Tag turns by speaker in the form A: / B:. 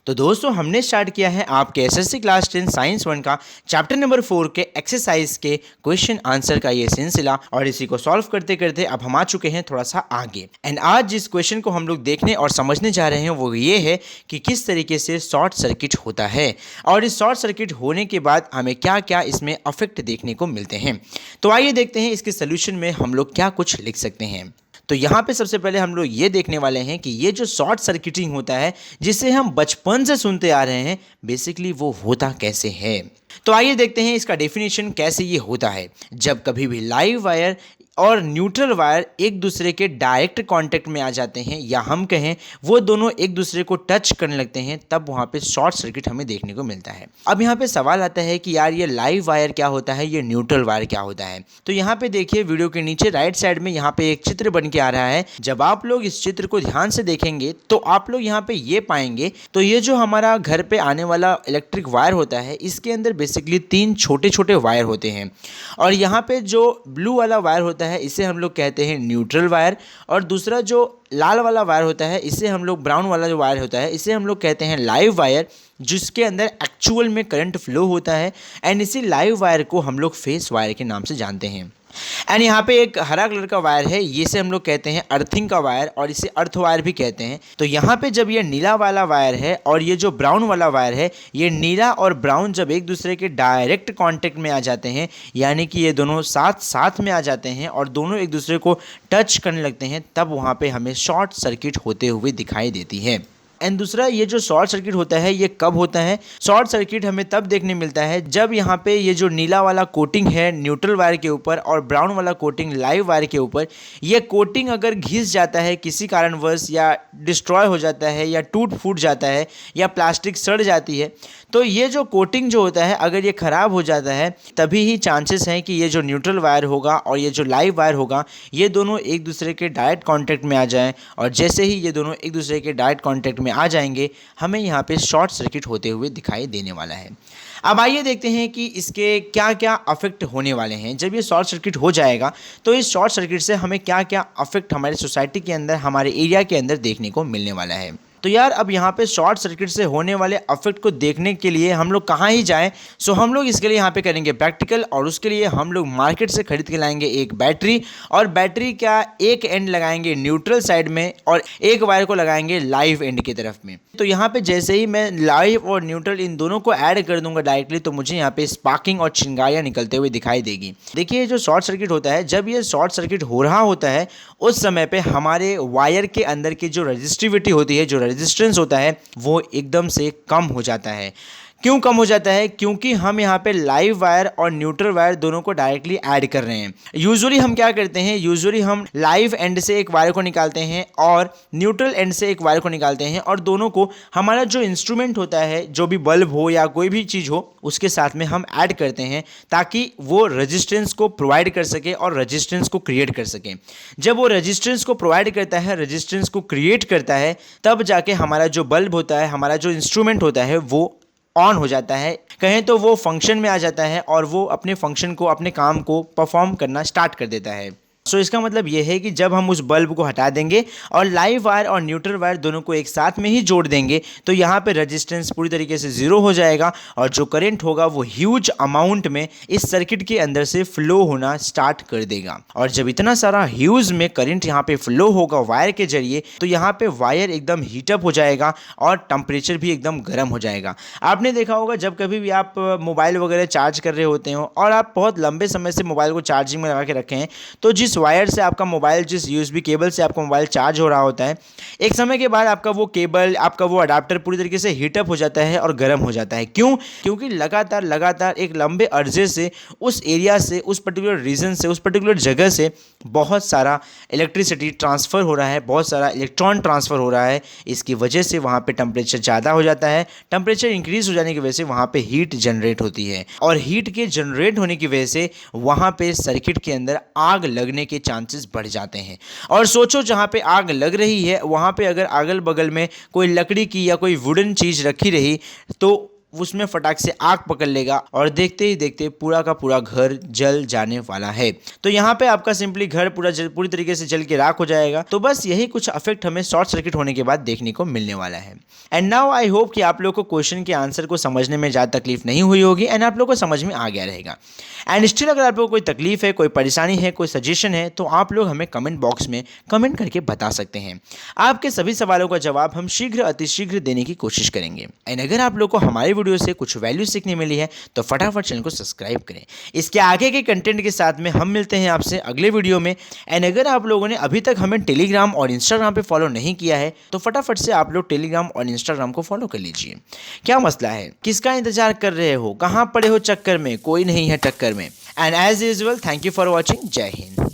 A: तो दोस्तों हमने स्टार्ट किया है आपके एसएससी क्लास 10 साइंस 1 का चैप्टर नंबर 4 के एक्सरसाइज के क्वेश्चन आंसर का ये सिलसिला और इसी को सॉल्व करते करते अब हम आ चुके हैं थोड़ा सा आगे। एंड आज जिस क्वेश्चन को हम लोग देखने और समझने जा रहे हैं वो ये है कि किस तरीके से शॉर्ट सर्किट होता है और इस शॉर्ट सर्किट होने के बाद हमें क्या क्या इसमें अफेक्ट देखने को मिलते हैं। तो आइए देखते हैं इसके सोल्यूशन में हम लोग क्या कुछ लिख सकते हैं। तो यहाँ पे सबसे पहले हम लोग ये देखने वाले हैं कि ये जो शॉर्ट सर्किटिंग होता है जिसे हम बचपन से सुनते आ रहे हैं, बेसिकली वो होता कैसे है। तो आइए देखते हैं इसका डेफिनेशन कैसे ये होता है। जब कभी भी लाइव वायर और न्यूट्रल वायर एक दूसरे के डायरेक्ट कांटेक्ट में आ जाते हैं या हम कहें वो दोनों एक दूसरे को टच करने लगते हैं, तब वहाँ पे शॉर्ट सर्किट हमें देखने को मिलता है। अब यहाँ पे सवाल आता है कि यार ये लाइव वायर क्या होता है, ये न्यूट्रल वायर क्या होता है। तो यहाँ पे देखिए वीडियो के नीचे राइट साइड में यहाँ पे एक चित्र बन के आ रहा है। जब आप लोग इस चित्र को ध्यान से देखेंगे तो आप लोग यहाँ पे ये पाएंगे, तो ये जो हमारा घर पे आने वाला इलेक्ट्रिक वायर होता है इसके अंदर बेसिकली 3 छोटे छोटे वायर होते हैं और यहाँ पे जो ब्लू वाला वायर होता है इसे हम लोग कहते हैं न्यूट्रल वायर और दूसरा जो लाल वाला वायर होता है इसे हम लोग ब्राउन वाला जो वायर होता है इसे हम लोग कहते हैं लाइव वायर, जिसके अंदर एक्चुअल में करंट फ्लो होता है। एंड इसी लाइव वायर को हम लोग फेस वायर के नाम से जानते हैं। एंड यहाँ पे एक हरा कलर का वायर है, ये से हम लोग कहते हैं अर्थिंग का वायर और इसे अर्थ वायर भी कहते हैं। तो यहाँ पे जब ये नीला वाला वायर है और ये जो ब्राउन वाला वायर है, ये नीला और ब्राउन जब एक दूसरे के डायरेक्ट कांटेक्ट में आ जाते हैं, यानी कि ये दोनों साथ साथ में आ जाते हैं और दोनों एक दूसरे को टच करने लगते हैं, तब वहाँ पे हमें शॉर्ट सर्किट होते हुए दिखाई देती है। एंड दूसरा, ये जो शॉर्ट सर्किट होता है ये कब होता है? शॉर्ट सर्किट हमें तब देखने मिलता है जब यहाँ पे ये जो नीला वाला कोटिंग है न्यूट्रल वायर के ऊपर और ब्राउन वाला कोटिंग लाइव वायर के ऊपर, ये कोटिंग अगर घिस जाता है किसी कारणवश या डिस्ट्रॉय हो जाता है या टूट फूट जाता है या प्लास्टिक सड़ जाती है, तो ये जो कोटिंग जो होता है अगर ये ख़राब हो जाता है तभी ही चांसेस हैं कि ये जो न्यूट्रल वायर होगा और ये जो लाइव वायर होगा ये दोनों एक दूसरे के डायरेक्ट कांटेक्ट में आ जाएं और जैसे ही ये दोनों एक दूसरे के डायरेक्ट कांटेक्ट में आ जाएंगे हमें यहाँ पे शॉर्ट सर्किट होते हुए दिखाई देने वाला है। अब आइए देखते हैं कि इसके क्या क्या अफेक्ट होने वाले हैं। जब ये शॉर्ट सर्किट हो जाएगा तो इस शॉर्ट सर्किट से हमें क्या क्या अफेक्ट हमारे सोसाइटी के अंदर, हमारे एरिया के अंदर देखने को मिलने वाला है। तो यार अब यहाँ पे शॉर्ट सर्किट से होने वाले अफेक्ट को देखने के लिए हम लोग कहाँ ही जाएं? सो हम लोग इसके लिए यहाँ पे करेंगे प्रैक्टिकल और उसके लिए हम लोग मार्केट से खरीद के लाएंगे एक बैटरी और बैटरी का एक एंड लगाएंगे न्यूट्रल साइड में और एक वायर को लगाएंगे लाइव एंड की तरफ में। तो यहाँ पे जैसे ही मैं लाइव और न्यूट्रल इन दोनों को ऐड कर दूंगा डायरेक्टली, तो मुझे यहाँ पे स्पार्किंग और चिंगारियाँ निकलते हुए दिखाई देगी। देखिए जो शॉर्ट सर्किट होता है, जब ये शॉर्ट सर्किट हो रहा होता है उस समय पे हमारे वायर के अंदर की जो रजिस्टिविटी होती है, जो रेजिस्टेंस होता है, वो एकदम से कम हो जाता है। क्यों कम हो जाता है? क्योंकि हम यहाँ पे लाइव वायर और न्यूट्रल वायर दोनों को डायरेक्टली ऐड कर रहे हैं। यूजुअली हम क्या करते हैं, यूजुअली हम लाइव एंड से एक वायर को निकालते हैं और न्यूट्रल एंड से एक वायर को निकालते हैं और दोनों को हमारा जो इंस्ट्रूमेंट होता है, जो भी बल्ब हो या कोई भी चीज़ हो, उसके साथ में हम ऐड करते हैं ताकि वो रेजिस्टेंस को प्रोवाइड कर सके और रेजिस्टेंस को क्रिएट कर सके। जब वो रेजिस्टेंस को प्रोवाइड करता है, रेजिस्टेंस को क्रिएट करता है, तब जाके हमारा जो बल्ब होता है, हमारा जो इंस्ट्रूमेंट होता है वो ऑन हो जाता है, कहें तो वो फंक्शन में आ जाता है और वो अपने फंक्शन को, अपने काम को परफॉर्म करना स्टार्ट कर देता है। सो इसका मतलब ये है कि जब हम उस बल्ब को हटा देंगे और लाइव वायर और न्यूट्रल वायर दोनों को एक साथ में ही जोड़ देंगे तो यहाँ पे रेजिस्टेंस पूरी तरीके से ज़ीरो हो जाएगा और जो करंट होगा वो ह्यूज अमाउंट में इस सर्किट के अंदर से फ्लो होना स्टार्ट कर देगा। और जब इतना सारा ह्यूज में करंट यहाँ पे फ्लो होगा वायर के जरिए, तो यहाँ पे वायर एकदम हीटअप हो जाएगा और टेम्परेचर भी एकदम गर्म हो जाएगा। आपने देखा होगा जब कभी भी आप मोबाइल वगैरह चार्ज कर रहे होते हो और आप बहुत लंबे समय से मोबाइल को चार्जिंग में लगा के रखे हैं, तो जिस वायर से आपका मोबाइल, जिस यूएसबी केबल से आपका मोबाइल चार्ज हो रहा होता है, एक समय के बाद आपका वो केबल, आपका वो अडाप्टर पूरी तरीके से हीटअप हो जाता है और गर्म हो जाता है। क्यों? क्योंकि लगातार एक लंबे अर्जे से उस एरिया से, उस पर्टिकुलर रीजन से, उस पर्टिकुलर जगह से बहुत सारा इलेक्ट्रिसिटी ट्रांसफ़र हो रहा है, बहुत सारा इलेक्ट्रॉन ट्रांसफ़र हो रहा है। इसकी वजह से वहाँ पे टेम्परेचर ज़्यादा हो जाता है। टेम्परेचर इंक्रीज़ हो जाने की वजह से वहाँ पे हीट जनरेट होती है और हीट के जनरेट होने की वजह से वहाँ पे सर्किट के अंदर आग लगने के चांसेस बढ़ जाते हैं। और सोचो जहाँ पे आग लग रही है वहाँ पे अगर अगल बगल में कोई लकड़ी की या कोई वुडन चीज़ रखी रही तो उसमें फटाक से आग पकड़ लेगा और देखते ही देखते पूरा का पूरा घर जल जाने वाला है। तो यहाँ पे आपका सिंपली घर पूरी तरीके से जल के राख हो जाएगा। तो बस यही कुछ इफेक्ट हमें शॉर्ट सर्किट होने के बाद देखने को मिलने वाला है। एंड नाउ आई होप कि आप लोग को क्वेश्चन के आंसर को समझने में ज़्यादा तकलीफ नहीं हुई होगी एंड आप लोग को समझ में आ गया रहेगा। एंड स्टिल अगर आप लोग को कोई तकलीफ है, कोई परेशानी है, कोई सजेशन है, तो आप लोग हमें कमेंट बॉक्स में कमेंट करके बता सकते हैं। आपके सभी सवालों का जवाब हम शीघ्र अतिशीघ्र देने की कोशिश करेंगे। एंड अगर आप लोग को हमारी वीडियो से कुछ वैल्यू सीखने मिली है तो फटाफट चैनल को सब्सक्राइब करें। इसके आगे के कंटेंट के साथ में हम मिलते हैं आपसे अगले वीडियो में। एंड अगर आप लोगों ने अभी तक हमें टेलीग्राम और इंस्टाग्राम पे फॉलो नहीं किया है तो फटाफट से आप लोग टेलीग्राम और इंस्टाग्राम को फॉलो कर लीजिए। क्या मसला है, किसका इंतजार कर रहे हो, कहाँ पड़े हो चक्कर में, कोई नहीं है टक्कर में। And as usual thank you for watching. जय हिंद।